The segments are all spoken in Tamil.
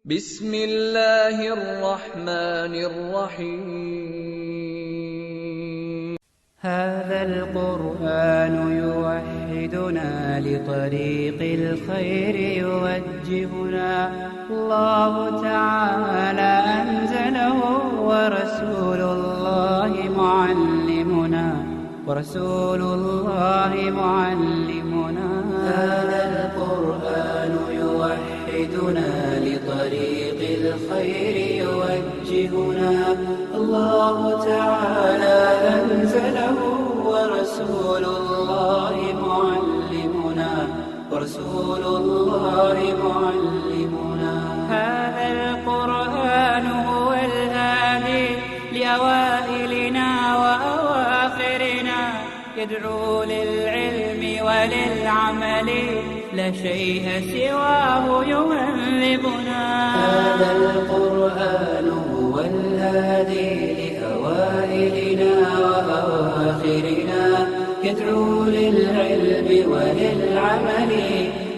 بسم الله الرحمن الرحيم هذا القرآن يوحدنا لطريق الخير يوجهنا الله تعالى أنزله ورسول الله معلمنا هذا القرآن يوحدنا لطريق الخير يوجهنا الله تعالى أنزله ورسول الله معلمنا هذا القرآن هو الهادي لأوائلنا وأواخرنا يدعو للعلم وللعمل لا شيء سواه يهذبنا هذا القرآن هو الهادي لأوائلنا وأواخرنا يدعو للعلم وللعمل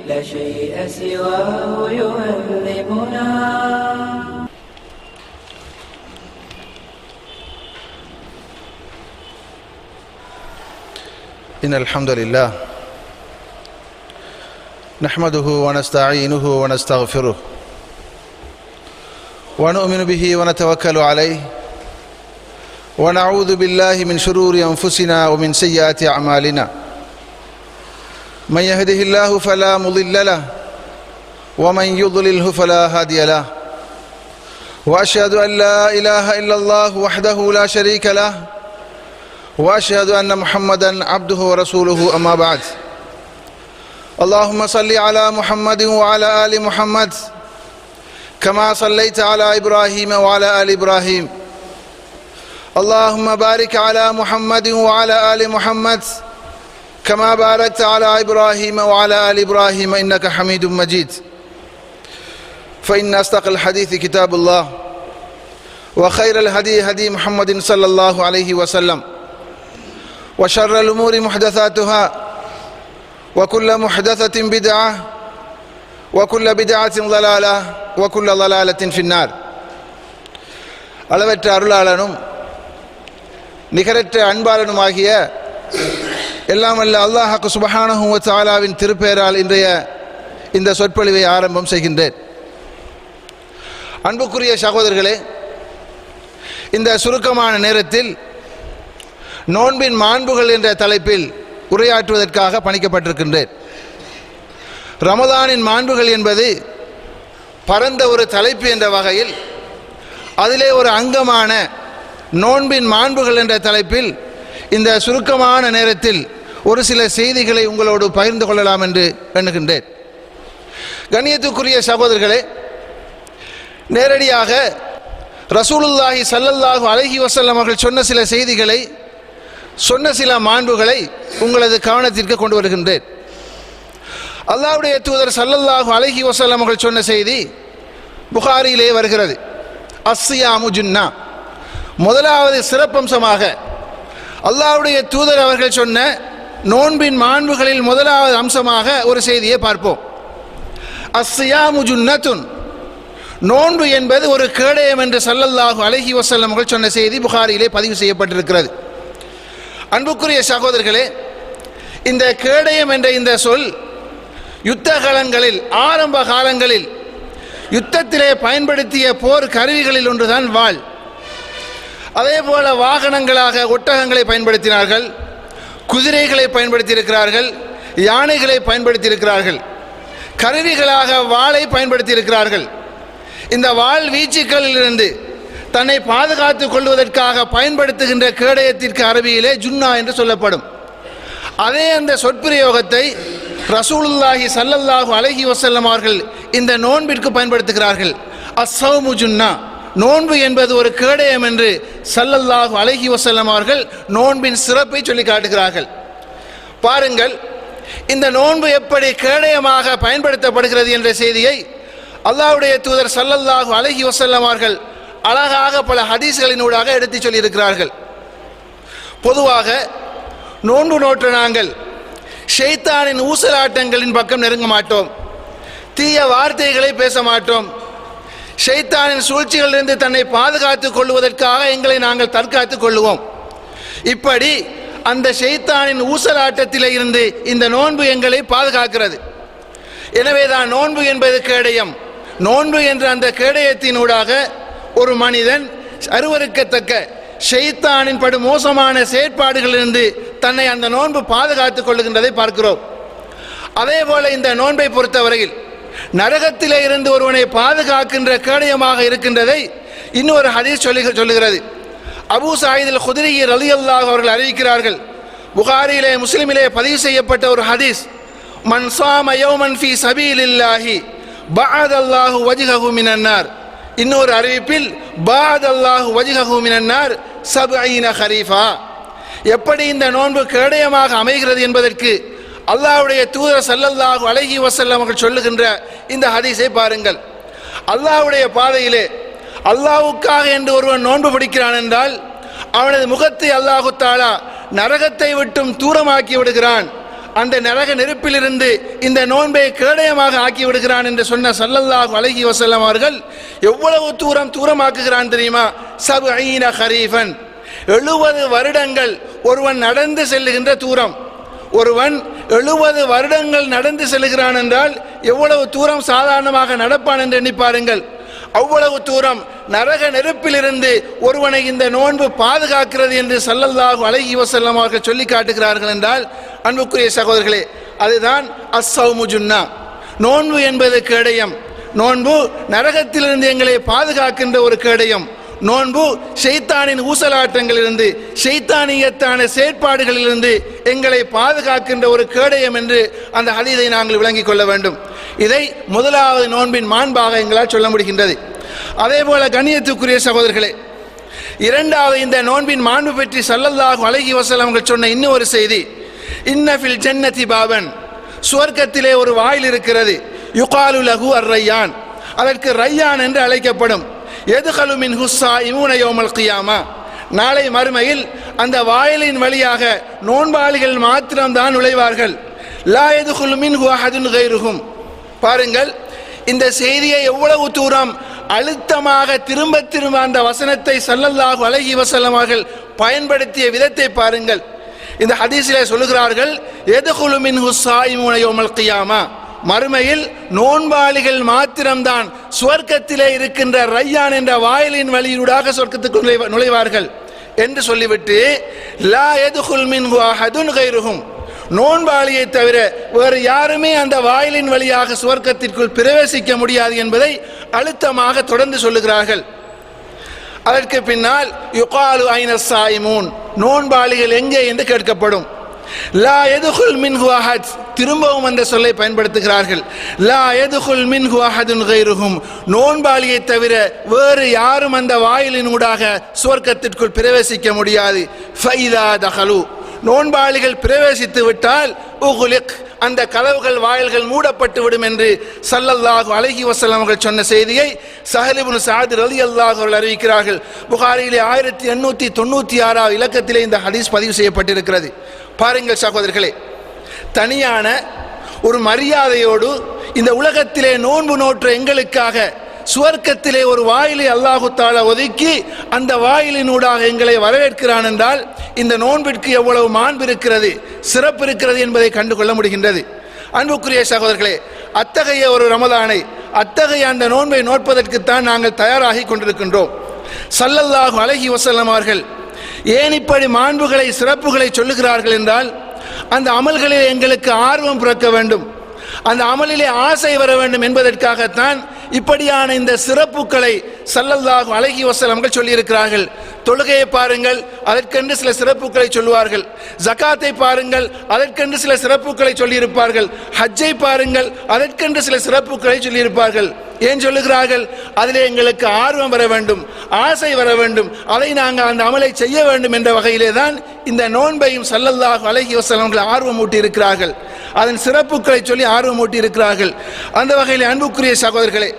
لا شيء سواه يهذبنا. إن الحمد لله نحمده ونستعينه ونستغفره ونؤمن به ونتوكل عليه ونعوذ بالله من شرور أنفسنا ومن سيئات أعمالنا من يهده الله فلا مضل له ومن يضلله فلا هادي له وأشهد أن لا إله إلا الله وحده لا شريك له وأشهد أن محمدا عبده ورسوله أما بعد اللهم صل على محمد وعلى آل محمد كما صليت على إبراهيم وعلى آل إبراهيم اللهم بارك على محمد وعلى آل محمد كما باركت على إبراهيم وعلى آل إبراهيم إنك حميد مجيد فإن أصدق الحديث كتاب الله وخير الهدي هدي محمد صلى الله عليه وسلم وشر الأمور محدثاتها وكل محدثة بدعة وكل بدعة ضلالة وكل ضلالة في النار. அளவற்ற அருளாளனும் நிகரற்ற அன்பாளனுமாகிய எல்லாம் அல்ல அல்லாஹ் சுப்ஹானஹு வ தஆலாவின் திருப்பெயரால் இன்றைய இந்த சொற்பொழிவை ஆரம்பம் செய்கின்றேன். அன்புக்குரிய சகோதரர்களே, இந்த சுருக்கமான நேரத்தில் நோன்பின் மாண்புகள் என்ற தலைப்பில் உரையாற்றுவதற்காக பணிக்கப்பட்டிருக்கின்றேன். ரமதானின் மாண்புகள் என்பது பரந்த ஒரு தலைப்பு என்ற வகையில் அதிலே ஒரு அங்கமான நோன்பின் மாண்புகள் என்ற தலைப்பில் இந்த சுருக்கமான நேரத்தில் ஒரு சில செய்திகளை உங்களோடு பகிர்ந்து கொள்ளலாம் என்று எண்ணுகின்றேன். கண்ணியத்துக்குரிய சகோதரர்களே, நேரடியாக ரசூலுல்லாஹி ஸல்லல்லாஹு அலைஹி வஸல்லம் அவர்கள் சொன்ன சில செய்திகளை, சொன்ன சில மாண்புகளை உங்களது கவனத்திற்கு கொண்டு வருகின்றேன். அல்லாஹ்வுடைய தூதர் ஸல்லல்லாஹு அலைஹி வஸல்லம் அவர்கள் சொன்ன செய்தி புகாரியிலே வருகிறது. அஸ்ஸியாமு ஜுன்னா, முதலாவது சிறப்பம்சமாக அல்லாஹ்வுடைய தூதர் அவர்கள் சொன்ன நோன்பின் மாண்புகளில் முதலாவது அம்சமாக ஒரு செய்தியை பார்ப்போம். அஸ்ஸியாமு ஜுன்னத்துன், நோன்பு என்பது ஒரு கேடயம் என்று ஸல்லல்லாஹு அலைஹி வஸல்லம் அவர்கள் சொன்ன செய்தி புகாரியிலே பதிவு செய்யப்பட்டிருக்கிறது. அன்புக்குரிய சகோதரர்களே, இந்த கேடயம் என்ற இந்த சொல் யுத்த காலங்களில், ஆரம்ப காலங்களில் யுத்தத்திலே பயன்படுத்திய போர் கருவிகளில் ஒன்றுதான் வாள். அதே போல வாகனங்களாக ஒட்டகங்களை பயன்படுத்தினார்கள், குதிரைகளை பயன்படுத்தியிருக்கிறார்கள், யானைகளை பயன்படுத்தியிருக்கிறார்கள், கருவிகளாக வாளை பயன்படுத்தியிருக்கிறார்கள். இந்த வாள் வீச்சுக்களிலிருந்து தன்னை பாதுகாத்துக் கொள்வதற்காக பயன்படுத்துகின்ற கேடயத்திற்கு அரபியிலே ஜுன்னா என்று சொல்லப்படும். அதே அந்த சொற்பிரயோகத்தை ரசூலுல்லாஹி ஸல்லல்லாஹு அலைஹி வஸல்லம் அவர்கள் இந்த நோன்பிற்கு பயன்படுத்துகிறார்கள். அஸ்ஸௌமு ஜுன்னா, நோன்பு என்பது ஒரு கேடயம் என்று ஸல்லல்லாஹு அலைஹி வஸல்லம் அவர்கள் நோன்பின் சிறப்பை சொல்லி காட்டுகிறார்கள். பாருங்கள், இந்த நோன்பு எப்படி கேடயமாக பயன்படுத்தப்படுகிறது என்ற செய்தியை அல்லாஹ்வுடைய தூதர் ஸல்லல்லாஹு அலைஹி வஸல்லம் அவர்கள் அழகாக பல ஹதீஸ்களினூடாக எடுத்து சொல்லியிருக்கிறார்கள். பொதுவாக நோன்பு நோற்ற நாங்கள் ஷைத்தானின் ஊசலாட்டங்களின் பக்கம் நெருங்க மாட்டோம், தீய வார்த்தைகளை பேச மாட்டோம், ஷைத்தானின் சூழ்ச்சிகளிலிருந்து தன்னை பாதுகாத்துக் கொள்வதற்காக எங்களை நாங்கள் தற்காத்துக் கொள்வோம். இப்படி அந்த ஷைத்தானின் ஊசலாட்டத்திலே இருந்து இந்த நோன்பு எங்களை பாதுகாக்கிறது. எனவேதான் நோன்பு என்பது கேடயம். நோன்பு என்ற அந்த கேடயத்தினூடாக ஒரு மனிதன் அருவருக்கத்தக்க ஷைத்தானின் படு மோசமான செயற்பாடுகளிலிருந்து தன்னை அந்த நோன்பு பாதுகாத்துக் கொள்ளுகின்றதை பார்க்கிறோம். அதே போல இந்த நோன்பை பொறுத்தவரையில் நரகத்திலே இருந்து ஒருவனை பாதுகாக்கின்ற கேடயமாக இருக்கின்றதை இன்னொரு ஹதீஸ் சொல்லுகிறது. அபூ சயீத் அல் குத்ரி ரலியல்லாஹு அவர்கள் அறிவிக்கிறார்கள். புகாரியிலே முஸ்லிமிலே பதிவு செய்யப்பட்ட ஒரு ஹதீஸ், மன் ஸாம யௌமன் ஃபீ சபீலில்லாஹி பஅதல்லாஹு வஜ்ஹஹு மினன் நார். இன்னொரு அறிவிப்பில் பஅதல்லாஹு வஜ்ஹஹு மினன் நார் 70 ஹரீஃபா. எப்படி இந்த நோன்பு கேடயமாக அமைகிறது என்பதற்கு அல்லாஹ்வுடைய தூதர் ஸல்லல்லாஹு அலைஹி வஸல்லம் அவர்கள் சொல்லுகின்ற இந்த ஹதீஸை பாருங்கள். அல்லாஹ்வுடைய பாதையிலே அல்லாஹ்வுக்காக என்று ஒருவன் நோன்பு பிடிக்கிறான் என்றால் அவனது முகத்தை அல்லாஹு தஆலா நரகத்தை விட்டும் தூரமாக்கி விடுகிறான். அந்த நரக நெருப்பிலிருந்து இந்த நோன்பை கேடயமாக ஆக்கி விடுகிறான் என்று சொன்ன ஸல்லல்லாஹு அலைஹி வஸல்லம் அவர்கள் எவ்வளவு தூரமாக்குகிறான் தெரியுமா? 70 ஹரீஃபன், 70 வருடங்கள் ஒருவன் நடந்து செல்லுகின்ற தூரம். ஒருவன் 70 வருடங்கள் நடந்து செல்கிறான் என்றால் எவ்வளவு தூரம் சாதாரணமாக நடப்பான் என்று எண்ணி பாருங்கள். அவ்வளவு தூரம் நரக நெருப்பிலிருந்து ஒருவனை இந்த நோன்பு பாதுகாக்கிறது என்று ஸல்லல்லாஹு அலைஹி வஸல்லம் அவர்கள் சொல்லி காட்டுகிறார்கள் என்றால், அன்புக்குரிய சகோதரர்களே, அதுதான் அஸ்ஸௌமு ஜுன்னா. நோன்பு என்பது கேடயம். நோன்பு நரகத்திலிருந்து எங்களை பாதுகாக்கின்ற ஒரு கேடயம். நோன்பு ஷைத்தானின் ஊசலாட்டங்களிலிருந்து ஷைத்தானியத்தான செயற்பாடுகளிலிருந்து எங்களை பாதுகாக்கின்ற ஒரு கேடயம் என்று அந்த ஹதீஸை நாங்கள் விளங்கிக் கொள்ள வேண்டும். இதை முதலாவது நோன்பின் மாண்பாக எங்களால் சொல்ல முடிகின்றது. அதே போல கண்ணியத்துக்குரிய சகோதரர்களே, இரண்டாவது இந்த நோன்பின் மாண்பு பற்றி ஸல்லல்லாஹு அலைஹி வஸல்லம் அவர்கள் சொன்ன இன்னொரு செய்தி, இன்ன ஃபில் ஜன்னதி பாபன், சுவர்க்கத்திலே ஒரு வாயில் இருக்கிறது, யுகாலு லஹு அர்-ரையான், அதற்கு ரையான் என்று அழைக்கப்படும். யதுகலு மின்ஹு ஸாயிமூன யௌமல் கியாமா, நாளை மறுமையில் அந்த வாயிலின் வழியாக நோன்பாளிகள் மாத்திரம்தான் நுழைவார்கள். லா யதுகுலு மின்ஹு அஹதுன் கைருஹும். பாருங்கள், இந்த செய்தியை எவ்வளவு தூரம் அழுத்தமாக திரும்ப திரும்ப அந்த வசனத்தை ஸல்லல்லாஹு அலைஹி வஸல்லம் அவர்கள் பயன்படுத்திய விதத்தை பாருங்கள். இந்த ஹதீஸிலே சொல்லுகிறார்கள், யதுகுலு மின்ஹு ஸாயிமூன யௌமல் கியாமா, மறுமையில் நோன்பாளிகள் மாத்திரம்தான் சுவர்க்கத்திலே இருக்கின்ற ரையான் என்ற வாயிலின் வழியூடாக சொர்க்கத்துக்கு நுழைவார்கள் என்று சொல்லிவிட்டு, லா யதுகுல் மின்ஹு அஹதுன் கைருஹும், நோன்பாளியை தவிர வேறு யாருமே அந்த வாயிலின் வழியாக சுவர்க்கத்திற்குள் பிரவேசிக்க முடியாது என்பதை அழுத்தமாக தொடர்ந்து சொல்லுகிறார்கள். அதற்கு பின்னால் யுகாலு ஐன ஸாயிமூன், நோன்பாளிகள் எங்கே என்று கேட்கப்படும். லா யதுகுல் மின்ஹு அஹத், திரும்பவும் அந்த சொல்லை பயன்படுத்துகிறார்கள். லா யதுகுல் மின்ஹு அஹதுன் கைருஹும், நோன்பாளியை தவிர வேறு யாரும் அந்த வாயிலினூடாக சுவர்க்கத்திற்குள் பிரவேசிக்க முடியாது. ஃபைதா தஹலு, நோன்பாளிகள் பிரவேசித்து விட்டால் உகுலிக், அந்த கதவுகள் வாயில்கள் மூடப்பட்டு விடும் என்று ஸல்லல்லாஹு அலைஹி வஸல்லம் அவர்கள் சொன்ன செய்தியை ஸஹல் இப்னு ஸஅத் ரலியல்லாஹு அவர்கள் அறிவிக்கிறார்கள். புகாரியிலே 1896 இலக்கத்திலே இந்த ஹதீஸ் பதிவு செய்யப்பட்டிருக்கிறது. பாருங்கள் சகோதரர்களே, தனியான ஒரு மரியாதையோடு இந்த உலகத்திலே நோன்பு நோற்ற எங்களுக்காக சுவர்க்கத்திலே ஒரு வாயிலை அல்லாஹு தஆலா ஒதுக்கி அந்த வாயிலினூடாக எங்களை வரவேற்கிறான் என்றால் இந்த நோன்பிற்கு எவ்வளவு மாண்பு இருக்கிறது, சிறப்பு இருக்கிறது என்பதை கண்டுகொள்ள முடிகின்றது. அன்புக்குரிய சகோதரர்களே, அத்தகைய ஒரு ரமலானை, அத்தகைய அந்த நோன்பை நோட்பதற்குத்தான் நாங்கள் தயாராகி கொண்டிருக்கின்றோம். ஸல்லல்லாஹு அலைஹி வஸல்லம் அவர்கள் ஏன் இப்படி மாண்புகளை சிறப்புகளை சொல்லுகிறார்கள் என்றால், அந்த அமல்களில் எங்களுக்கு ஆர்வம் பிறக்க வேண்டும், அந்த அமலிலே ஆசை வர வேண்டும் என்பதற்காகத்தான் இப்படியான இந்த சிறப்புகளை ஸல்லல்லாஹு அலைஹி வஸல்லம் சொல்லியிருக்கிறார்கள். தொழுகையை பாருங்கள், அதற்கென்று சில சிறப்புகளை சொல்லுவார்கள். ஜகாத்தை பாருங்கள், அதற்கென்று சில சிறப்புகளை சொல்லியிருப்பார்கள். ஹஜ்ஜை பாருங்கள், அதற்கென்று சில சிறப்புகளை சொல்லியிருப்பார்கள். ஏன் சொல்லுகிறார்கள்? அதிலே எங்களுக்கு ஆர்வம் வர வேண்டும், ஆசை வர வேண்டும், அதை நாங்கள் அந்த அமலை செய்ய வேண்டும் என்ற வகையிலே தான் இந்த நோன்பையும் ஸல்லல்லாஹு அலைஹி வஸல்லம் ஆர்வம் ஊட்டி இருக்கிறார்கள். அதன் சிறப்புகளை சொல்லி ஆர்வம் ஊட்டி இருக்கிறார்கள். அந்த வகையில் அன்புக்குரிய சகோதரர்களே,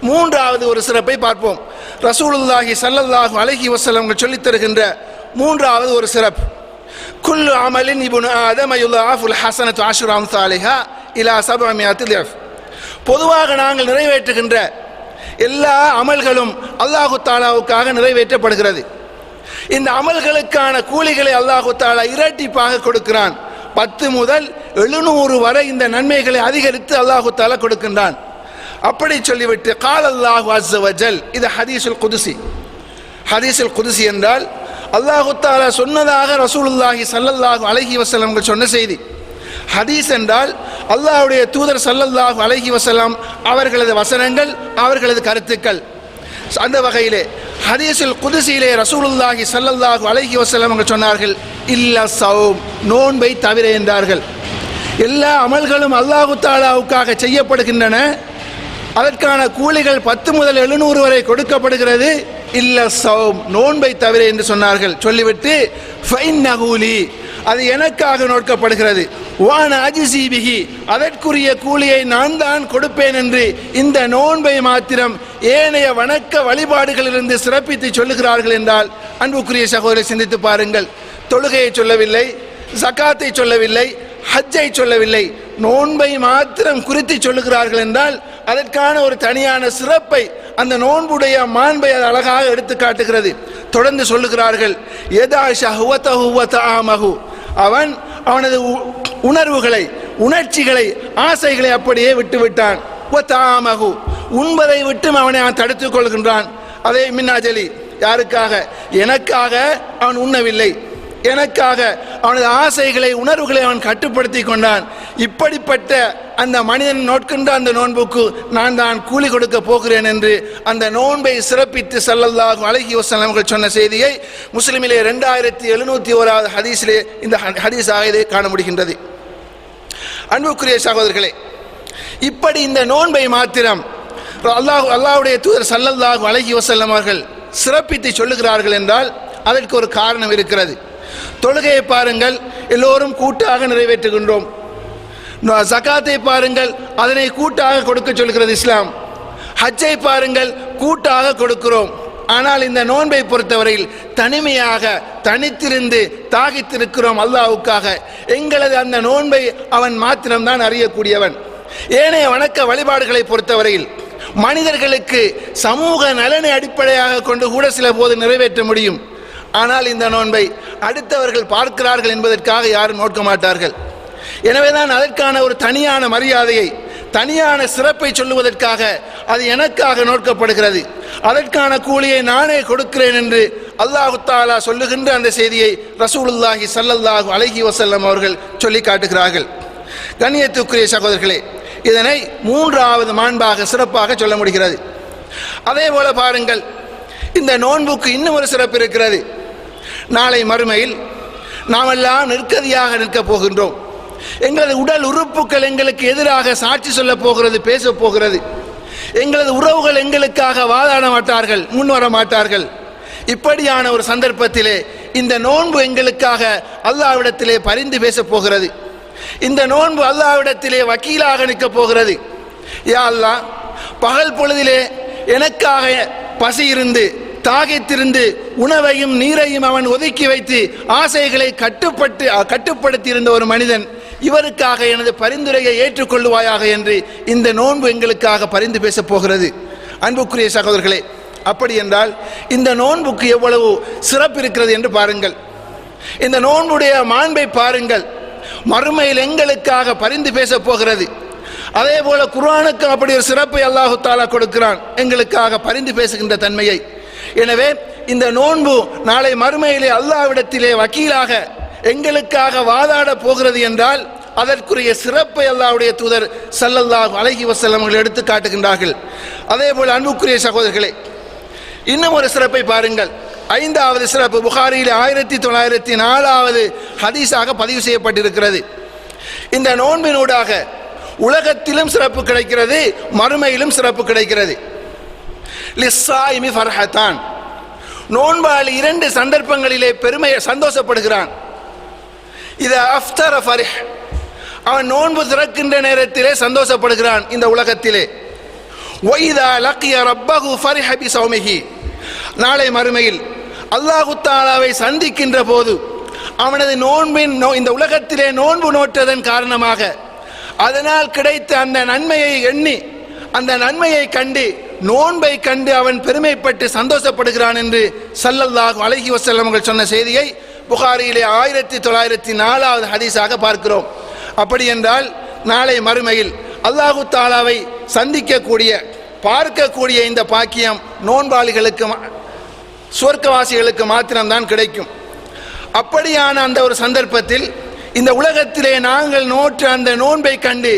மூன்றாவது ஒரு சிறப்பை பார்ப்போம். ரசூலுல்லாஹி ஸல்லல்லாஹு அலைஹி வஸல்லம் சொல்லித் தருகின்ற மூன்றாவது ஒரு சிறப்பு, குல்லு அமலின் இப்னு ஆதம யுலாஃபுல் ஹஸனத்து அஷ்ரு அம்சாலிஹா இலா 700 ضعف. பொதுவாக நாங்கள் நிறைவேற்றுகின்ற எல்லா அமல்களும் அல்லாஹு தாலாவுக்காக நிறைவேற்றப்படுகிறது. இந்த அமல்களுக்கான கூலிகளை அல்லாஹு தாலா இரட்டிப்பாக கொடுக்கிறான். 10 முதல் 700 வரை இந்த நன்மைகளை அதிகரித்து அல்லாஹு தாலா கொடுக்கின்றான். அப்படி சொல்லிவிட்டு கால் அல்லாஹு அஸ்ஸ வஜல், இது ஹதீஸுல் குதுசி. ஹதீஸுல் குதுசி என்றால் அல்லாஹு தாலா சொன்னதாக ரசூலுல்லாஹி ஸல்லல்லாஹு அலைஹி வஸல்லம் சொன்ன செய்தி. ஹதீஸ் என்றால் அல்லாஹ்வுடைய தூதர் ஸல்லல்லாஹு அலைஹி வஸல்லம் அவர்களது வசனங்கள், அவர்களது கருத்துக்கள். அந்த வகையிலே ஹதீஸுல் குதுசியிலே ரசூலுல்லாஹி ஸல்லல்லாஹு அலைஹி வஸல்லம் சொன்னார்கள், இல்லா ஸௌம், நோன்பை தவிர என்றார்கள். எல்லா அமல்களும் அல்லாஹு தாலாவுக்காக செய்யப்படுகின்றன, அதற்கான கூலிகள் 10 முதல் 700 வரை கொடுக்கப்படுகிறது. இல்ல ஸௌம், நோன்பை தவிர என்று சொன்னார்கள். சொல்லிவிட்டு ஃபைன்னஹு லீ, அது எனக்காக நோக்கப்படுகிறது. வான அஜ்ஸீ பிஹி, அதற்குரிய கூலியை நான் தான் கொடுப்பேன் என்று இந்த நோன்பை மாத்திரம் ஏனைய வணக்க வழிபாடுகளிலிருந்து சிறப்பித்து சொல்லுகிறார்கள் என்றால், அன்புக்குரிய சகோதரரை சிந்தித்து பாருங்கள். தொழுகையை சொல்லவில்லை, ஜகாத்தை சொல்லவில்லை, ஹஜ்ஜை சொல்லவில்லை, நோன்பை மாத்திரம் குறித்து சொல்லுகிறார்கள் என்றால் அதற்கான ஒரு தனியான சிறப்பை, அந்த நோன்புடைய மாண்பை அது அழகாக எடுத்து காட்டுகிறது. தொடர்ந்து சொல்லுகிறார்கள், யதா ஷஹ்வதஹு வ தஆமஹு, அவன் அவனது உணர்வுகளை, உணர்ச்சிகளை, ஆசைகளை அப்படியே விட்டுவிட்டான். வ தஆமஹு, உண்பதை விட்டும் அவனை தடுத்துக் கொள்கின்றான். அதே மின்னாஜலி, யாருக்காக? எனக்காக அவன் உண்ணவில்லை, எனக்காக அவனது ஆசைகளை, உணர்வுகளை அவன் கட்டுப்படுத்தி கொண்டான். இப்படிப்பட்ட அந்த மனிதன் நோட்கின்ற அந்த நோன்புக்கு நான் தான் கூலி கொடுக்க போகிறேன் என்று அந்த நோன்பை சிறப்பித்து ஸல்லல்லாஹு அலைஹி வஸல்லம் சொன்ன செய்தியை முஸ்லிமிலே 2701வது ஹதீஸிலே இந்த ஹதீஸாக இதை காண முடிகின்றது. அன்புக்குரிய சகோதரர்களே, இப்படி இந்த நோன்பை மாத்திரம் அல்லாஹ்வுடைய தூதர் ஸல்லல்லாஹு அலைஹி வஸல்லம் அவர்கள் சிறப்பித்து சொல்லுகிறார்கள் என்றால் அதற்கு ஒரு காரணம் இருக்கிறது. தொழுகையை பாருங்கள், எல்லோரும் கூட்டாக நிறைவேற்றுகின்றோம். ஜகாத்தை பாருங்கள், அதனை கூட்டாக கொடுக்க சொல்கிறது இஸ்லாம். ஹஜ்ஜை பாருங்கள், கூட்டாக கொடுக்கிறோம். ஆனால் இந்த நோன்பை பொறுத்தவரையில் தனிமையாக தனித்திருந்து தாகித்திருக்கிறோம் அல்லாஹ்வுக்காக. எங்களது அந்த நோன்பை அவன் மாத்திரம்தான் அறியக்கூடியவன். ஏனைய வணக்க வழிபாடுகளை பொறுத்தவரையில் மனிதர்களுக்கு சமூக நலனை அடிப்படையாக கொண்டு கூட சில போது நிறைவேற்ற முடியும். ஆனால் இந்த நோன்பை அடுத்தவர்கள் பார்க்கிறார்கள் என்பதற்காக யாரும் நோக்க மாட்டார்கள். எனவேதான் அதற்கான ஒரு தனியான மரியாதையை, தனியான சிறப்பை சொல்லுவதற்காக அது எனக்காக நோக்கப்படுகிறது, அதற்கான கூலியை நானே கொடுக்கிறேன் என்று அல்லாஹு தஆலா சொல்லுகின்ற அந்த செய்தியை ரசூலுல்லாஹி ஸல்லல்லாஹு அலைஹி வஸல்லம் அவர்கள் சொல்லி காட்டுகிறார்கள். கண்ணியத்துக்குரிய சகோதரர்களே, இதனை 3வது மாண்பாக சிறப்பாக சொல்ல முடிகிறது. அதே போல பாருங்கள், இந்த நோன்புக்கு இன்னும் ஒரு சிறப்பு இருக்கிறது. நாளை மறுமையில் நாமெல்லாம் நிற்கதியாக நிற்கப் போகின்றோம். எங்களது உடல் உறுப்புகள் எங்களுக்கு எதிராக சாட்சி சொல்ல போகிறது, பேச போகிறது. எங்களது உறவுகள் எங்களுக்காக வாதாட மாட்டார்கள், முன்வர மாட்டார்கள். இப்படியான ஒரு சந்தர்ப்பத்திலே இந்த நோன்பு எங்களுக்காக அல்லாஹ்விடத்திலே பரிந்து பேச போகிறது. இந்த நோன்பு அல்லாஹ்விடத்திலே வக்கீலாக நிற்கப் போகிறது. யா அல்லாஹ், பகல் பொழுதிலே எனக்காக பசி இருந்து தாகித்திருந்து உணவையும் நீரையும் அவன் ஒதுக்கி வைத்து ஆசைகளை கட்டுப்படுத்தி இருந்த ஒரு மனிதன், இவருக்காக எனது பரிந்துரையை ஏற்றுக்கொள்ளுவாயாக என்று இந்த நோன்பு எங்களுக்காக பரிந்து பேசப் போகிறது. அன்புக்குரிய சகோதரர்களே, அப்படி என்றால் இந்த நோன்புக்கு எவ்வளவு சிறப்பு இருக்கிறது என்று பாருங்கள். இந்த நோன்புடைய மாண்பை பாருங்கள். மறுமையில் எங்களுக்காக பரிந்து பேசப் போகிறது. அதே போல குர்ஆனுக்கு அப்படி ஒரு சிறப்பை அல்லாஹு தஆலா கொடுக்கிறான், எங்களுக்காக பரிந்து பேசுகின்ற தன்மையை. எனவே இந்த நோன்பு நாளை மறுமையிலே அல்லாஹ்விடத்திலே வக்கீலாக எங்களுக்காக வாதாட போகிறது என்றால் அதற்குரிய சிறப்பை அல்லாஹ்வுடைய தூதர் ஸல்லல்லாஹு அலைஹி வஸல்லம் அவர்கள் எடுத்து காட்டுகின்றார்கள். அதே போல அன்புக்குரிய சகோதரர்களே, இன்னும் ஒரு சிறப்பை பாருங்கள். 5வது சிறப்பு புகாரியில் 1904வது ஹதீஸாக பதிவு செய்யப்பட்டிருக்கிறது. இந்த நோன்பினூடாக உலகத்திலும் சிறப்பு கிடைக்கிறது, மறுமையிலும் சிறப்பு கிடைக்கிறது. லிஸ்ஸாயிமி ஃபர்ஹத்தான், நோன்பாளி 2 சந்தர்ப்பங்களிலே பெருமையை சந்தோஷப்படுகிறான். இத அஃப்தர ஃபரிஹ், அவன் நோன்பு திறக்கின்ற நேரத்திலே சந்தோஷப்படுகிறான் இந்த உலகத்திலே. வைதா லக்கிய ரப்பஹு ஃபரிஹ பிஸௌமிஹி, நாளை மறுமையில் அல்லாஹு தஆலாவை சந்திக்கின்ற போது அவனது நோன்பின் இந்த உலகத்திலே நோன்பு நோற்றதன் காரணமாக அதனால் கிடைத்த அந்த நன்மையை எண்ணி, அந்த நன்மையை கண்டு நோன்பை கண்டு அவன் பெருமைப்பட்டு சந்தோஷப்படுகிறான் என்று ஸல்லல்லாஹு அலைஹி வஸல்லம் அவர்கள் சொன்ன செய்தியை புகாரியிலே 1904வது ஹதீஸாக பார்க்கிறோம். அப்படி என்றால் நாளை மறுமையில் அல்லாஹு தாலாவை சந்திக்கக்கூடிய பார்க்கக்கூடிய இந்த பாக்கியம் நோன்பாளிகளுக்கு சுவர்க்கவாசிகளுக்கு மாத்திரம்தான் கிடைக்கும். அப்படியான அந்த ஒரு சந்தர்ப்பத்தில் இந்த உலகத்திலே நாங்கள் நோற்ற அந்த நோன்பை கண்டு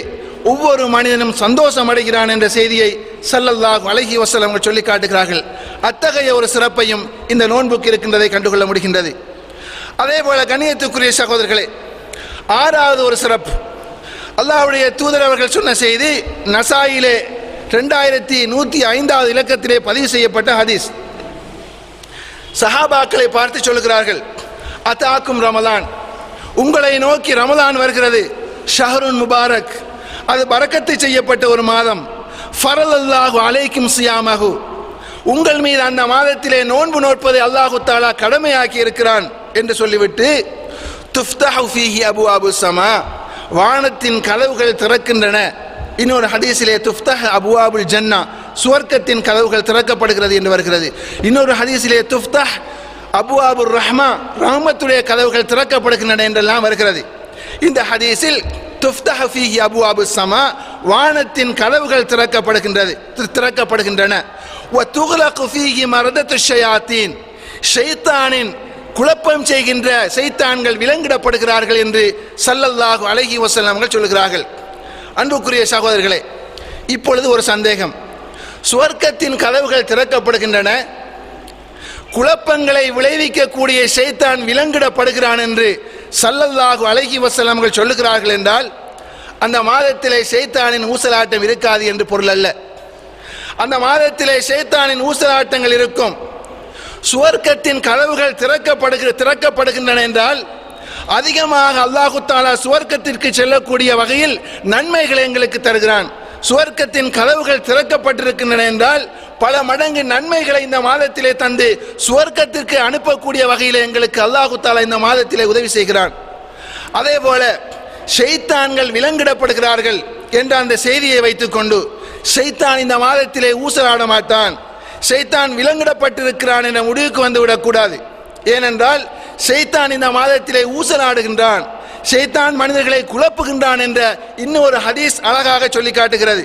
ஒவ்வொரு மனிதனும் சந்தோஷம் அடைகிறான் என்ற செய்தியை ஸல்லல்லாஹு அலைஹி வஸல்லம் அவர்கள் சொல்லி காட்டுகிறார்கள். அத்தகைய ஒரு சிறப்பையும் இந்த நோன்புக்கு இருக்கின்றதை கண்டுகொள்ள முடிகின்றது. அதே போல கண்ணியத்துக்குரிய சகோதரர்களே, 6வது ஒரு சிறப்பு அல்லாஹ்வுடைய தூதர் அவர்கள் சொன்ன செய்தி நசாயிலே 2105வது இலக்கத்திலே பதிவு செய்யப்பட்ட ஹதீஸ். சஹாபாக்களை பார்த்து சொல்கிறார்கள், அதாக்கும் ரமலான், உங்களை நோக்கி ரமலான் வருகிறது, ஷஹருன் முபாரக், அது பரக்கத்து செய்யப்பட்ட ஒரு மாதம், ஃபரலல்லாஹு அலைக்கும் சியாமஹு, உங்கள் மீது அந்த மாதத்திலே நோன்பு நோட்பதை அல்லாஹு தஆலா கடமையாக்கி இருக்கிறான் என்று சொல்லிவிட்டு துஃப்தஹு ஃபீஹி அபுவாபு ஸமா, வானத்தின் கதவுகள் திறக்கின்றன. இன்னொரு ஹதீஸிலே துஃப்தஹ் அபுவாபுல் ஜன்னா, சுவர்க்கத்தின் கதவுகள் திறக்கப்படுகிறது என்று வருகிறது. இன்னொரு ஹதீஸிலே துஃப்தஹ் அபுவாபுர் ரஹ்மா, ரஹ்மத்துடைய கதவுகள் திறக்கப்படுகின்றன என்றெல்லாம் வருகிறது. இந்த ஹதீஸில் துஃப்தஹ் ஃபீஹி அபுவாபு ஸமா, வானத்தின் கதவுகள் திறக்கப்படுகின்றன. வ துக்லகு ஃபீஹி மரதத்து ஷயாத்தீன், ஷைத்தானின் குழப்பம் செய்கின்ற ஷைத்தான்கள் விலங்கிடப்படுகிறார்கள் என்று ஸல்லல்லாஹு அலைஹி வஸல்லம் அவர்கள் சொல்கிறார்கள். அன்புக்குரிய சகோதரர்களே, இப்பொழுது ஒரு சந்தேகம். சுவர்க்கத்தின் கதவுகள் திறக்கப்படுகின்றன, குழப்பங்களை விளைவிக்கக்கூடிய ஷைத்தான் விலங்கிடப்படுகிறான் என்று ஸல்லல்லாஹு அலைஹி வஸல்லம் அவர்கள் சொல்லுகிறார்கள் என்றால் அந்த மாதத்திலே ஷைத்தானின் ஊசலாட்டம் இருக்காது என்று பொருள் அல்ல. அந்த மாதத்திலே ஷைத்தானின் ஊசலாட்டங்கள் இருக்கும். சுவர்க்கத்தின் கதவுகள் திறக்கப்படுகின்றன என்றால் அதிகமாக அல்லாஹு தஆலா சுவர்க்கத்திற்கு செல்லக்கூடிய வகையில் நன்மைகளை எங்களுக்கு தருகிறான். சுவர்க்கத்தின் கதவுகள் திறக்கப்பட்டிருக்கின்றன என்றால் பல மடங்கு நன்மைகளை இந்த மாதத்திலே தந்து சுவர்க்கத்திற்கு அனுப்பக்கூடிய வகையில் எங்களுக்கு அல்லாஹு தஆலா இந்த மாதத்திலே உதவி செய்கிறான். அதே போல ஷைத்தான்கள் விலங்கிடப்படுகிறார்கள் என்ற அந்த செய்தியை வைத்துக்கொண்டு ஷைத்தான் இந்த மாதத்திலே ஊசலாட மாட்டான், ஷைத்தான் விலங்கிடப்பட்டிருக்கிறான் என்ற முடிவுக்கு வந்துவிடக்கூடாது. ஏனென்றால் ஷைத்தான் இந்த மாதத்திலே ஊசலாடுகின்றான், ஷைத்தான் மனிதர்களை குழப்புகின்றான் என்ற இன்னொரு ஹதீஸ் அழகாக சொல்லி காட்டுகிறது.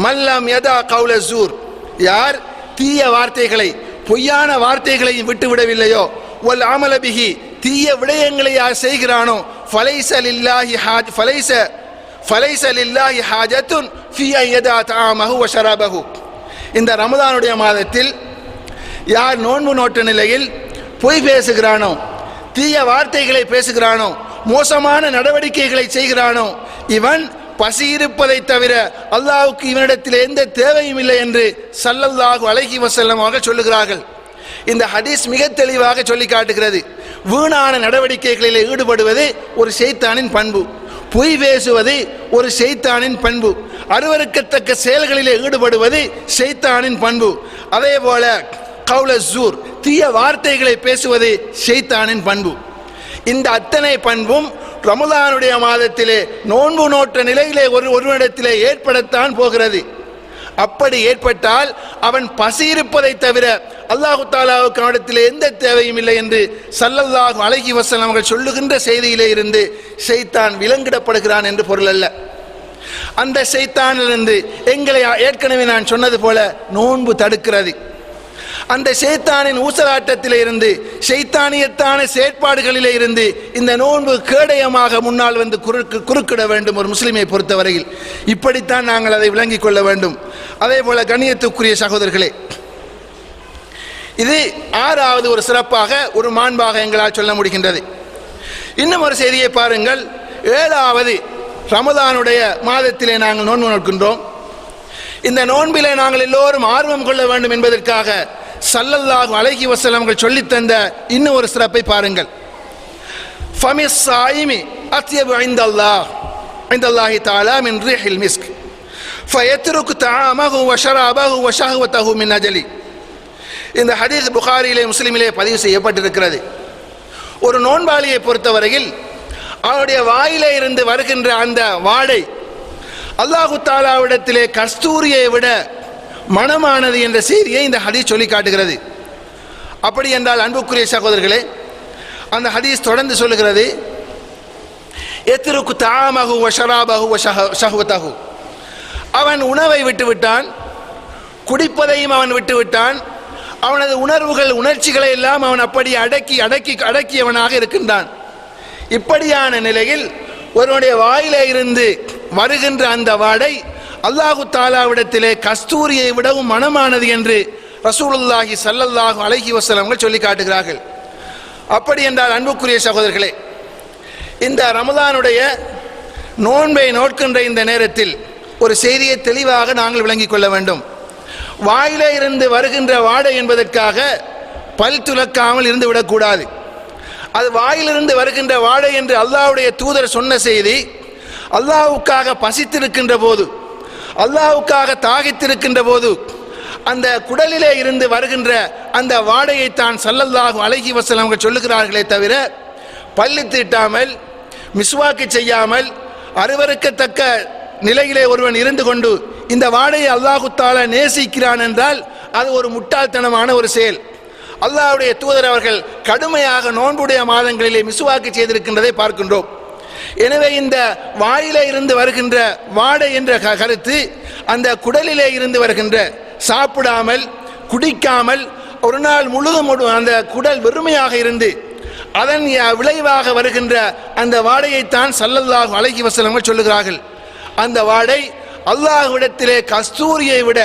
மல்லம் யதா கௌல ஸூர், யார் தீய வார்த்தைகளை பொய்யான வார்த்தைகளை விட்டுவிடவில்லையோ, வல் அமல பிஹி, தீய விடயங்களை யார் செய்கிறானோ, ஃபலைஸ லில்லாஹி ஹாஜத்துன் ஃபீ அன் யதா தஆமஹு வ ஷராபஹு. இந்த ரமதானுடைய மாதத்தில் யார் நோன்பு நோட்ட நிலையில் பொய் பேசுகிறானோ, தீய வார்த்தைகளை பேசுகிறானோ, மோசமான நடவடிக்கைகளை செய்கிறானோ, இவன் பசி இருப்பதை தவிர அல்லாஹ்வுக்கு இவனிடத்தில் எந்த தேவையும் இல்லை என்று ஸல்லல்லாஹு அலைஹி வஸல்லம் அவர்கள் சொல்லுகிறார்கள். இந்த ஹதீஸ் மிக தெளிவாக சொல்லி காட்டுகிறது. வீணான நடவடிக்கைகளில் ஈடுபடுவது ஒரு ஷைத்தானின் பண்பு, பொய் பேசுவது ஒரு ஷைத்தானின் பண்பு, அருவருக்கத்தக்க செயல்களிலே ஈடுபடுவது ஷைத்தானின் பண்பு. அதே போல கௌல ஸூர், தீய வார்த்தைகளை பேசுவது ஷைத்தானின் பண்பு. இந்த அத்தனை பண்பும் ரமலானுடைய மாதத்திலே நோன்பு நோற்ற நிலையிலே ஒருவனிடத்திலே ஏற்படத்தான் போகிறது. அப்படி ஏற்பட்டால் அவன் பசி இருப்பதை தவிர அல்லாஹு தஆலாவுக்கு அவனிடத்தில் எந்த தேவையும் இல்லை என்று ஸல்லல்லாஹு அலைஹி வஸல்லம் அவர்கள் சொல்லுகின்ற செய்தியிலே இருந்து ஷைத்தான் விலங்கிடப்படுகிறான் என்று பொருள் அல்ல. அந்த ஷைத்தானிலிருந்து எங்களை ஏற்கனவே நான் சொன்னது போல நோன்பு தடுக்கிறது. அந்த ஷைத்தானின் ஊசலாட்டத்திலே இருந்து, ஷைத்தானியத்தான செயற்பாடுகளிலே இருந்து இந்த நோன்பு கேடயமாக முன்னால் வந்து குறுக்கிட வேண்டும் ஒரு முஸ்லிமை பொறுத்தவரையில். இப்படித்தான் நாங்கள் அதை விளங்கிக் கொள்ள வேண்டும். அதே போல கண்ணியத்துக்குரிய சகோதரர்களே, இது 6வது ஒரு சிறப்பாக ஒரு மாண்பாக எங்களால் சொல்ல முடிகின்றது. இன்னும் ஒரு செய்தியை பாருங்கள். 7வது ரமதானுடைய மாதத்திலே நாங்கள் நோன்பு நோக்கின்றோம். இந்த நோன்பிலே நாங்கள் எல்லோரும் ஆர்வம் கொள்ள வேண்டும் என்பதற்காக ஸல்லல்லாஹு அலைஹி வஸல்லம் அவர்கள் சொல்லித்தந்த இன்னும் ஒரு சிறப்பை பாருங்கள். ஃபமிஸ் ஸாயிமி அத்யபு இன்தல்லாஹி தஆலா மின் ரீஹில் மிஸ்க் ஃபயத்ருக்கு தஆமஹு வ ஷராபஹு வ ஷஹவதஹு மின் அஜலி. இந்த ஹதீஸ் புகாரியிலே முஸ்லிமிலே பதிவு செய்யப்பட்டிருக்கிறது. ஒரு நோன்பாளியை பொறுத்தவரையில் அவருடைய வாயிலே இருந்து வருகின்ற அந்த வாடை அல்லாஹு தஆலாவிடத்திலே கஸ்தூரியை விட மனமானது என்ற செய்தியை இந்த ஹதீஸ் சொல்லி காட்டுகிறது. அப்படி என்றால் அன்புக்குரிய சகோதரர்களே, அந்த ஹதீஸ் தொடர்ந்து சொல்லுகிறது, எத்ருக்கு தாமஹு வ ஷராபஹு வ ஷஹவதஹு, அவன் உணவை விட்டுவிட்டான், குடிப்பதையும் அவன் விட்டுவிட்டான், அவனது உணர்வுகள் உணர்ச்சிகளை எல்லாம் அவன் அப்படி அடக்கியவனாக இருக்கின்றான். இப்படியான நிலையில் ஒருவனுடைய வாயிலே இருந்து வருகின்ற அந்த வாடை அல்லாஹு தாலாவிடத்திலே கஸ்தூரியை விடவும் மனமானது என்று ரசூலுல்லாஹி ஸல்லல்லாஹு அலைஹி வஸல்லம் சொல்லி காட்டுகிறார்கள். அப்படி என்றால் அன்புக்குரிய சகோதரர்களே, இந்த ரமலானுடைய நோன்பை நோட்கின்ற இந்த நேரத்தில் ஒரு செய்தியை தெளிவாக நாங்கள் விளங்கிக் கொள்ள வேண்டும். வாயிலே இருந்து வருகின்ற வாடை என்பதற்காக பல் துலக்காமல் இருந்து விடக்கூடாது. அது வாயிலிருந்து வருகின்ற வாடை என்று அல்லாஹ்வுடைய தூதர் சொன்ன செய்தி, அல்லாஹ்வுக்காக பசித்திருக்கின்ற போது, அல்லாஹ்வுக்காக தாகித்திருக்கின்ற போது அந்த குடலிலே இருந்து வருகின்ற அந்த வாடையை தான் ஸல்லல்லாஹு அலைஹி வஸல்லம் சொல்லுகிறார்களே தவிர, பல்லு தீட்டாமல் மிஸ்வாக்கு செய்யாமல் அருவருக்கத்தக்க நிலையிலே ஒருவன் இருந்து கொண்டு இந்த வாடையை அல்லாஹு தஆலா நேசிக்கிறான் என்றால் அது ஒரு முட்டாள்தனமான ஒரு செயல். அல்லாஹ்வுடைய தூதர் அவர்கள் கடுமையாக நோன்புடைய மாதங்களிலே மிஸ்வாக்கு செய்திருக்கின்றதை பார்க்கின்றோம். எனவே இந்த வாயிலே இருந்து வருகின்ற வாடை என்ற கருத்து அந்த குடலிலே இருந்து வருகின்ற, சாப்பிடாமல் குடிக்காமல் ஒரு நாள் முழுதும் அந்த குடல் வெறுமையாக இருந்து அதன் விளைவாக வருகின்ற அந்த வாடையைத்தான் ஸல்லல்லாஹு அலைஹி வஸல்லம் சொல்லுகிறார்கள். அந்த வாடை அல்லாஹ்விடத்திலே கஸ்தூரியை விட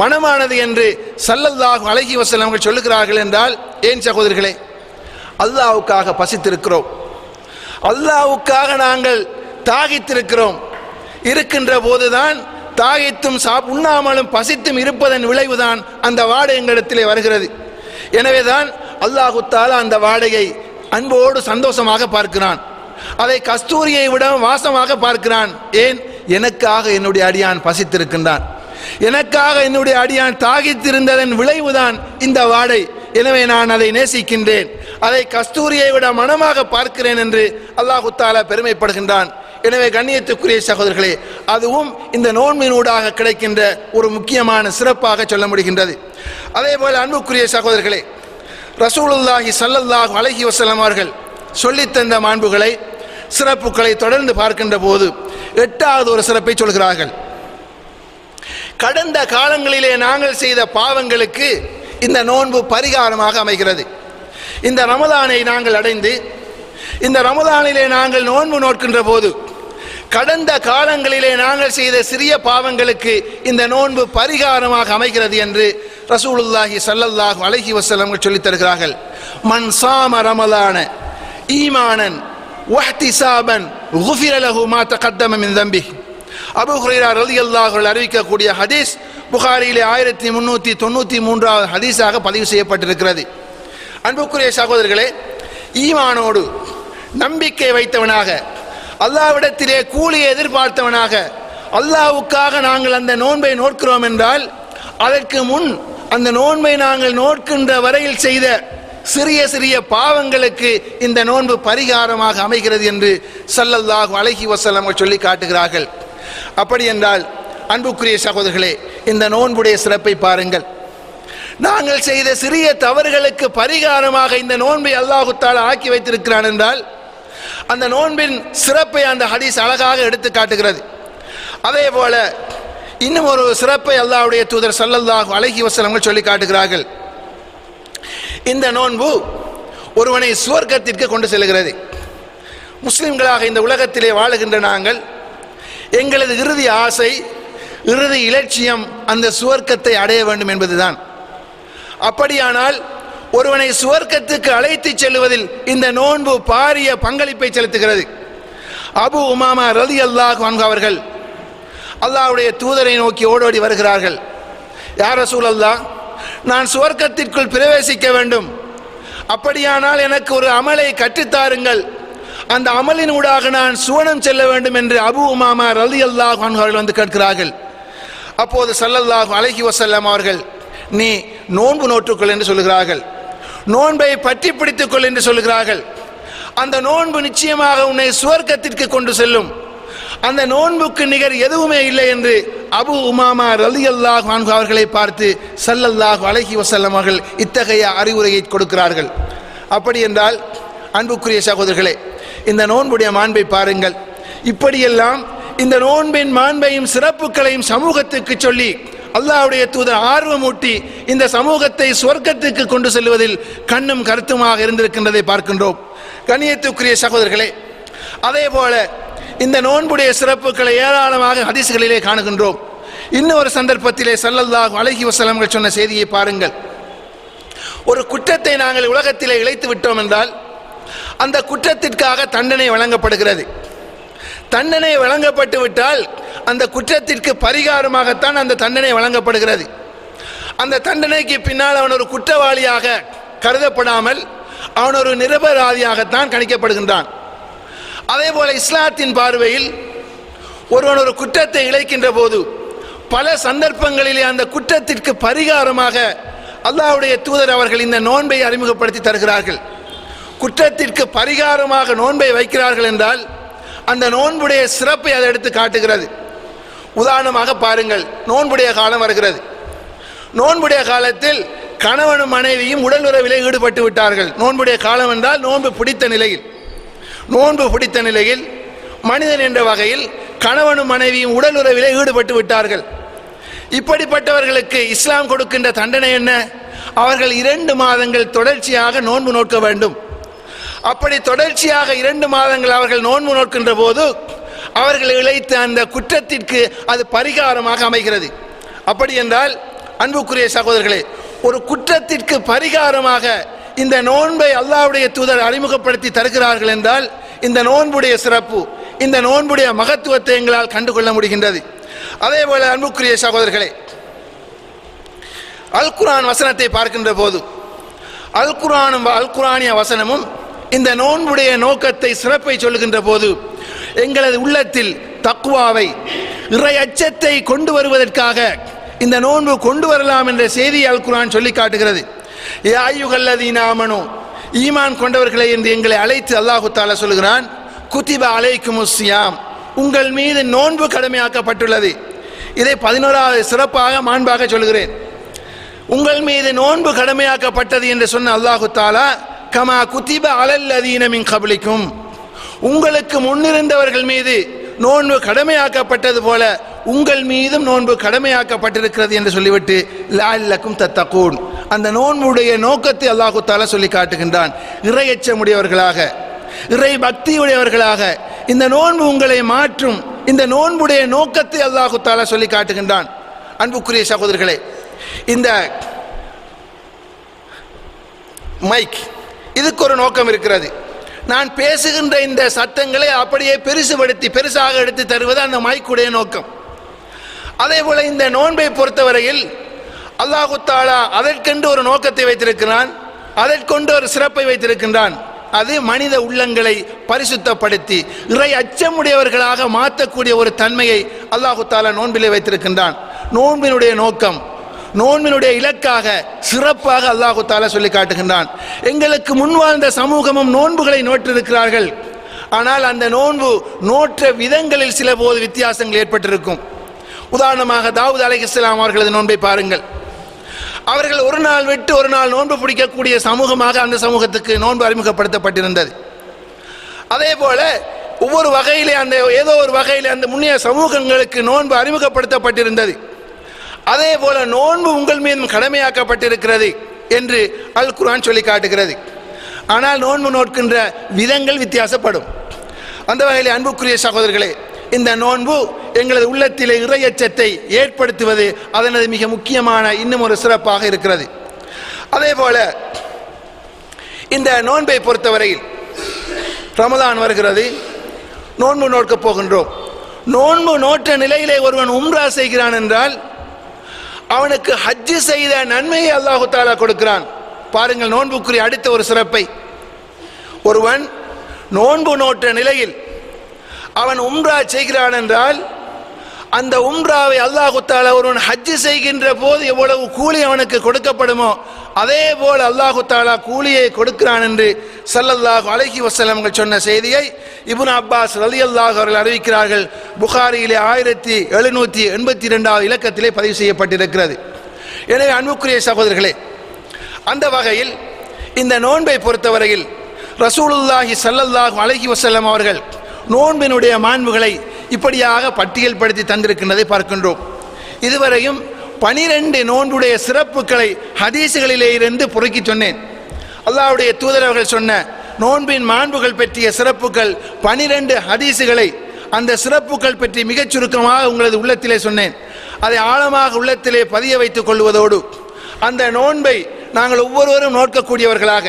மனமானது என்று ஸல்லல்லாஹு அலைஹி வஸல்லம் சொல்லுகிறார்கள் என்றால் ஏன் சகோதரர்களே, அல்லாஹ்வுக்காக பசித்திருக்கிறோம், அல்லாஹ்வுக்காக நாங்கள் தாகித்திருக்கிறோம். இருக்கின்ற போதுதான் தாகித்தும் உண்ணாமலும் பசித்தும் இருப்பதன் விளைவுதான் அந்த வாடை எங்களிடத்திலே வருகிறது. எனவேதான் அல்லாஹு தஆலா அந்த வாடையை அன்போடு சந்தோஷமாக பார்க்கிறான், அதை கஸ்தூரியை விட வாசமாக பார்க்கிறான். ஏன்? எனக்காக என்னுடைய அடியான் பசித்திருக்கின்றான், எனக்காக என்னுடைய அடியான் தாகித்திருந்ததன் விளைவுதான் இந்த வாடை. எனவே நான் அதை நேசிக்கின்றேன், அதை கஸ்தூரியை விட மனமாக பார்க்கிறேன் என்று அல்லாஹு தஆலா பெருமைப்படுகின்றான். எனவே கண்ணியத்துக்குரிய சகோதரர்களே, அதுவும் இந்த நோன்பினூடாக கிடைக்கின்ற ஒரு முக்கியமான சிறப்பாக சொல்ல முடிகின்றது. அதே போல அன்புக்குரிய சகோதரர்களே, ரசூலுல்லாஹி ஸல்லல்லாஹு அலைஹி வஸல்லம் அவர்கள் சொல்லித்தந்த மாண்புகளை சிறப்புகளை தொடர்ந்து பார்க்கின்ற போது 8வது ஒரு சிறப்பை சொல்கிறார்கள். கடந்த காலங்களிலே நாங்கள் செய்த பாவங்களுக்கு இந்த நோன்பு பரிகாரமாக அமைகிறது. இந்த ரமலானை நாங்கள் அடைந்து இந்த ரமலானிலே நாங்கள் நோன்பு நோக்கின்ற போது கடந்த காலங்களிலே நாங்கள் செய்த சிறிய பாவங்களுக்கு இந்த நோன்பு பரிகாரமாக அமைகிறது என்று ரசூலுல்லாஹி ஸல்லல்லாஹு அலைஹி வஸல்லம் சொல்லித் தருகிறார்கள். மன் சாம ரமலான ஈமானன் வஹ்திசாபன் குஃபிர லஹு மா தகத்தம மின் தம்பிஹி. அபூ ஹுரைரா ரலியல்லாஹு அன்ஹு அறிவிக்கக்கூடிய ஹதீஸ் புகாரியிலே 1393வது ஹதீஸாக பதிவு செய்யப்பட்டிருக்கிறது. அன்புக்குரிய சகோதரர்களே, ஈமானோடு நம்பிக்கை வைத்தவனாக, அல்லாஹ்விடத்திலே கூலியை எதிர்பார்த்தவனாக அல்லாஹ்வுக்காக நாங்கள் அந்த நோன்பை நோக்கிறோம் என்றால் அதற்கு முன் அந்த நோன்பை நாங்கள் நோக்கின்ற வரையில் செய்த சிறிய சிறிய பாவங்களுக்கு இந்த நோன்பு பரிகாரமாக அமைகிறது என்று ஸல்லல்லாஹு அலைஹி வஸல்லம் சொல்லி காட்டுகிறார்கள். அப்படி என்றால் அன்புக்குரிய சகோதரர்களே, இந்த நோன்புடைய சிறப்பை பாருங்கள். நாங்கள் செய்த சிறிய தவறுகளுக்கு பரிகாரமாக இந்த நோன்பை அல்லாஹு தஆலா ஆக்கி வைத்திருக்கிறான் என்றால் அந்த நோன்பின் சிறப்பை அந்த ஹதீஸ் அழகாக எடுத்து காட்டுகிறது. அதே போல இன்னும் ஒரு சிறப்பை அல்லாஹ்வுடைய தூதர் ஸல்லல்லாஹு அலைஹி வஸல்லம் சொல்லி காட்டுகிறார்கள். இந்த நோன்பு ஒருவனை சுவர்க்கத்திற்கு கொண்டு செல்கிறது. முஸ்லிம்களாக இந்த உலகத்திலே வாழுகின்ற நாங்கள் எங்களது இறுதி ஆசை, இறுதி இலட்சியம் அந்த சுவர்க்கத்தை அடைய வேண்டும் என்பதுதான். அப்படியானால் ஒருவனை சுவர்க்கத்துக்கு அழைத்து செல்வதில் இந்த நோன்பு பாரிய பங்களிப்பை செலுத்துகிறது. அபு உமாமா ரலியல்லாஹு அன்ஹு அவர்கள் அல்லாஹ்வுடைய தூதரை நோக்கி ஓடோடி வருகிறார்கள். யா ரசூலல்லாஹ், நான் சுவர்க்கத்திற்குள் பிரவேசிக்க வேண்டும், அப்படியானால் எனக்கு ஒரு அமலை கற்றுத்தாருங்கள், அந்த அமலின் ஊடாக நான் சுவனம் செல்ல வேண்டும் என்று அபு உமாமா ரலியல்லாஹு அன்ஹு அவர்கள் வந்து கேட்கிறார்கள். அப்போது ஸல்லல்லாஹு அலைஹி வஸல்லம் அவர்கள் நீ நோன்பு நோற்றுக்கொள் என்று சொல்கிறார்கள், நோன்பை பற்றி பிடித்துக்கொள் என்று சொல்கிறார்கள். அந்த நோன்பு நிச்சயமாக உன்னை சுவர்க்கத்திற்கு கொண்டு செல்லும், அந்த நோன்புக்கு நிகர் எதுவுமே இல்லை என்று அபு உமாமா ரலியல்லாஹு அன்ஹு அவர்களை பார்த்து ஸல்லல்லாஹு அலைஹி வஸல்லம் அவர்கள் இத்தகைய அறிவுரையை கொடுக்கிறார்கள். அப்படி என்றால் அன்புக்குரிய சகோதரர்களே, இந்த நோன்புடைய மாண்பை பாருங்கள். இப்படியெல்லாம் இந்த நோன்பின் மாண்பையும் சிறப்புகளையும் சமூகத்துக்கு சொல்லி அல்லாஹ்வுடைய தூதர் ஆர்வமூட்டி இந்த சமூகத்தை சொர்க்கத்துக்கு கொண்டு செல்வதில் கண்ணும் கருத்துமாக இருந்திருக்கின்றதை பார்க்கின்றோம். கண்ணியத்துக்குரிய சகோதரர்களே, அதே போல இந்த நோன்புடைய சிறப்புகளை ஏராளமாக ஹதீஸ்களிலே காணுகின்றோம். இன்னொரு சந்தர்ப்பத்திலே ஸல்லல்லாஹு அலைஹி வஸல்லம் சொன்ன செய்தியை பாருங்கள். ஒரு குற்றத்தை நாங்கள் உலகத்திலே இழைத்து விட்டோம் என்றால் அந்த குற்றத்திற்காக தண்டனை வழங்கப்படுகிறது. தண்டனை வழங்கப்பட்டு விட்டால் அந்த குற்றத்திற்கு பரிகாரமாகத்தான் அந்த தண்டனை வழங்கப்படுகிறது. அந்த தண்டனைக்கு பின்னால் அவன் ஒரு குற்றவாளியாக கருதப்படாமல் அவன் ஒரு நிரபராதியாகத்தான் கணிக்கப்படுகின்றான். அதே போல இஸ்லாத்தின் பார்வையில் ஒருவன் ஒரு குற்றத்தை இழைக்கின்ற போது பல சந்தர்ப்பங்களிலே அந்த குற்றத்திற்கு பரிகாரமாக அல்லாஹ்வுடைய தூதர் அவர்கள் இந்த நோன்பை அறிமுகப்படுத்தி தருகிறார்கள். குற்றத்திற்கு பரிகாரமாக நோன்பை வைக்கிறார்கள் என்றால் அந்த நோன்புடைய சிறப்பை அதை எடுத்து காட்டுகிறது. உதாரணமாக பாருங்கள், நோன்புடைய காலம் வருகிறது. நோன்புடைய காலத்தில் கணவனும் மனைவியும் உடல் உறவிலே ஈடுபட்டு விட்டார்கள். நோன்புடைய காலம் என்றால் நோன்பு பிடித்த நிலையில், நோன்பு பிடித்த நிலையில் மனிதன் என்ற வகையில் கணவனும் மனைவியும் உடல் உறவிலே ஈடுபட்டு விட்டார்கள். இப்படிப்பட்டவர்களுக்கு இஸ்லாம் கொடுக்கின்ற தண்டனை என்ன? அவர்கள் 2 மாதங்கள் தொடர்ச்சியாக நோன்பு நோக்க வேண்டும். அப்படி தொடர்ச்சியாக 2 மாதங்கள் அவர்கள் நோன்பு நோக்கின்ற போது அவர்கள் இழைத்த அந்த குற்றத்திற்கு அது பரிகாரமாக அமைகிறது. அப்படி என்றால் அன்புக்குரிய சகோதரர்களே, ஒரு குற்றத்திற்கு பரிகாரமாக இந்த நோன்பை அல்லாஹ்வுடைய தூதர் அறிமுகப்படுத்தி தருகிறார்கள் என்றால் இந்த நோன்புடைய சிறப்பு, இந்த நோன்புடைய மகத்துவத்தை எங்களால் கண்டுகொள்ள முடிகின்றது. அதே போல அன்புக்குரிய சகோதரர்களே, அல் குர்ஆன் வசனத்தை பார்க்கின்ற போது அல் குர்ஆனிய வசனமும் இந்த நோன்புடைய நோக்கத்தை சிறப்பை சொல்லுகின்ற போது எங்களது உள்ளத்தில் தக்வாவை, இறை அச்சத்தை கொண்டு வருவதற்காக இந்த நோன்பு கொண்டு வரலாம் என்ற செய்தி அல் குர்ஆன் சொல்லி காட்டுகிறது. யா அய்யுஹல்லதீன ஆமனூ, ஈமான் கொண்டவர்களை என்று எங்களை அழைத்து அல்லாஹு தஆலா சொல்கிறான், குதிப அலைக்குமுஸ் ஸியாம், உங்கள் மீது நோன்பு கடமையாக்கப்பட்டுள்ளது. இதை 11வது சிறப்பாக மாண்பாக சொல்கிறேன். உங்கள் மீது நோன்பு கடமையாக்கப்பட்டது என்று சொன்ன அல்லாஹு தஆலா, கமா குதிப அலல்லதீன மின் கப்லிக்கும், உங்களுக்கு முன்னிருந்தவர்கள் மீது நோன்பு கடமையாக்கப்பட்டது போல உங்கள் மீதும் நோன்பு கடமையாக்கப்பட்டிருக்கிறது என்று சொல்லிவிட்டு லஅல்லக்கும் தத்தகூன், அந்த நோன்புடைய நோக்கத்தை அல்லாஹு தஆலா சொல்லி காட்டுகின்றான். இறையச்சமுடையவர்களாக, இறை பக்தியுடையவர்களாக இந்த நோன்பு உங்களை மாற்றும். இந்த நோன்புடைய நோக்கத்தை அல்லாஹு தஆலா சொல்லி காட்டுகின்றான். அன்புக்குரிய சகோதரர்களே, இந்த மைக் இதுக்கு ஒரு நோக்கம் இருக்கிறது. நான் பேசுகின்ற இந்த சத்தங்களை அப்படியே பெருசாக எடுத்து தருவது அந்த மைக்குடைய நோக்கம். அதே போல இந்த நோன்பை பொறுத்தவரையில் அல்லாஹு தஆலா அதற்கென்று ஒரு நோக்கத்தை வைத்திருக்கிறான், அதற்கொண்டு ஒரு சிறப்பை வைத்திருக்கின்றான். அது மனித உள்ளங்களை பரிசுத்தப்படுத்தி இறை அச்சமுடையவர்களாக மாற்றக்கூடிய ஒரு தன்மையை அல்லாஹு தஆலா நோன்பிலே வைத்திருக்கின்றான். நோன்பினுடைய நோக்கம், நோன்பினுடைய இலக்காக சிறப்பாக அல்லாஹு தஆலா சொல்லி காட்டுகின்றான். எங்களுக்கு முன்வாழ்ந்த சமூகமும் நோன்புகளை நோற்றிருக்கிறார்கள். ஆனால் அந்த நோன்பு நோற்ற விதங்களில் சில போது வித்தியாசங்கள் ஏற்பட்டிருக்கும். உதாரணமாக தாவூத் அலைஹிஸ்ஸலாம் அவர்களது நோன்பை பாருங்கள். அவர்கள் ஒரு நாள் விட்டு ஒரு நாள் நோன்பு பிடிக்கக்கூடிய சமூகமாக அந்த சமூகத்துக்கு நோன்பு அறிமுகப்படுத்தப்பட்டிருந்தது. அதே போல ஒவ்வொரு வகையிலே ஏதோ ஒரு வகையில் அந்த முன்னைய சமூகங்களுக்கு நோன்பு அறிமுகப்படுத்தப்பட்டிருந்தது. அதே போல நோன்பு உங்கள் மீதும் கடமையாக்கப்பட்டிருக்கிறது என்று அல் குர்ஆன் சொல்லி காட்டுகிறது. ஆனால் நோன்பு நோக்கின்ற விதங்கள் வித்தியாசப்படும். அந்த வகையில் அன்புக்குரிய சகோதரர்களே, இந்த நோன்பு எங்களது உள்ளத்திலே இறையச்சத்தை ஏற்படுத்துவது அதனது மிக முக்கியமான இன்னும் ஒரு சிறப்பாக இருக்கிறது. அதே போல இந்த நோன்பை பொறுத்தவரையில் ரமதான் வருகிறது, நோன்பு நோக்கப் போகின்றோம். நோன்பு நோற்ற நிலையிலே ஒருவன் உம்ரா செய்கிறான் என்றால் அவனுக்கு ஹஜ்ஜு செய்த நன்மையை அல்லாஹு தஆலா கொடுக்கிறான். பாருங்கள் நோன்புக்குரிய அடுத்த ஒரு சிறப்பை. ஒருவன் நோன்பு நோற்ற நிலையில் அவன் உம்ரா செய்கிறான் என்றால் அந்த உம்ராவை அல்லாஹு தஆலா ஒருவன் ஹஜ்ஜு செய்கின்ற போது எவ்வளவு கூலி அவனுக்கு கொடுக்கப்படுமோ அதே போல் அல்லாஹு தஆலா கூலியை கொடுக்கிறான் என்று ஸல்லல்லாஹு அலைஹி வஸல்லம் சொன்ன செய்தியை இப்னு அப்பாஸ் ரலியல்லாஹு அவர்கள் அறிவிக்கிறார்கள். புகாரியிலே 1782 இலக்கத்திலே பதிவு செய்யப்பட்டிருக்கிறது. எனவே அன்புக்குரிய சகோதரர்களே, அந்த வகையில் இந்த நோன்பை பொறுத்தவரையில் ரசூலுல்லாஹி ஸல்லல்லாஹு அலைஹி வஸல்லம் அவர்கள் நோன்பினுடைய மாண்புகளை இப்படியாக பட்டியல் படுத்தி தந்திருக்கின்றதை பார்க்கின்றோம். இதுவரையும் 12 நோன்புடைய சிறப்புகளை ஹதீசுகளிலே இருந்து பொறுக்கி சொன்னேன். அல்லாஹ்வுடைய தூதர் அவர்கள் சொன்ன நோன்பின் மாண்புகள் பற்றிய சிறப்புகள் 12 ஹதீசுகளை, அந்த சிறப்புகள் பற்றி மிகச் சுருக்கமாக உங்களது உள்ளத்திலே சொன்னேன். அதை ஆழமாக உள்ளத்திலே பதிய வைத்துக் கொள்வதோடு அந்த நோன்பை நாங்கள் ஒவ்வொருவரும் நோக்கக்கூடியவர்களாக,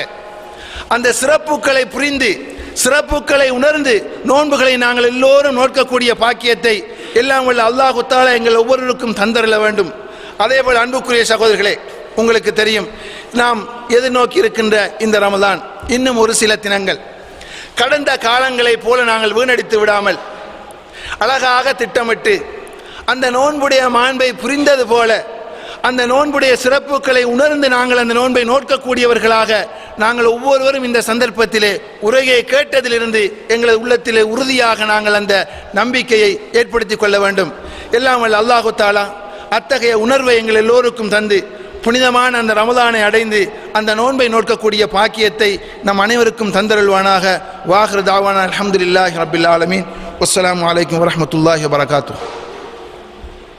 அந்த சிறப்புகளை புரிந்து சிறப்புகளை உணர்ந்து நோன்புகளை நாங்கள் எல்லோரும் நோக்கக்கூடிய பாக்கியத்தை எல்லாம் வல்ல அல்லாஹ் தஆலா எங்கள் ஒவ்வொருவருக்கும் தந்தரல வேண்டும். அதேபோல் அன்புக்குரிய சகோதரர்களே, உங்களுக்கு தெரியும், நாம் எதிர்நோக்கி இருக்கின்ற இந்த ரமலான் இன்னும் ஒரு சில தினங்கள். கடந்த காலங்களைப் போல நாங்கள் வீணடித்து விடாமல் அழகாக திட்டமிட்டு அந்த நோன்புடைய மாண்பை புரிந்தது போல அந்த நோன்புடைய சிறப்புகளை உணர்ந்து நாங்கள் அந்த நோன்பை நோக்கக்கூடியவர்களாக நாங்கள் ஒவ்வொருவரும் இந்த சந்தர்ப்பத்திலே உரையை கேட்டதிலிருந்து எங்களது உள்ளத்திலே உறுதியாக நாங்கள் அந்த நம்பிக்கையை ஏற்படுத்திக் கொள்ள வேண்டும். எல்லாம் வல்ல அல்லாஹ் தஆலா அத்தகைய உணர்வை எங்கள் எல்லோருக்கும் தந்து புனிதமான அந்த ரமலானை அடைந்து அந்த நோன்பை நோக்கக்கூடிய பாக்கியத்தை நம் அனைவருக்கும் தந்தருள்வானாக. வாஹிரு தாவானா அல்ஹம்துலில்லாஹி ரப்பில் ஆலமீன். வஸ்ஸலாமு அலைக்கும் வரஹ்மத்துல்லாஹி வபரகாத்துஹு.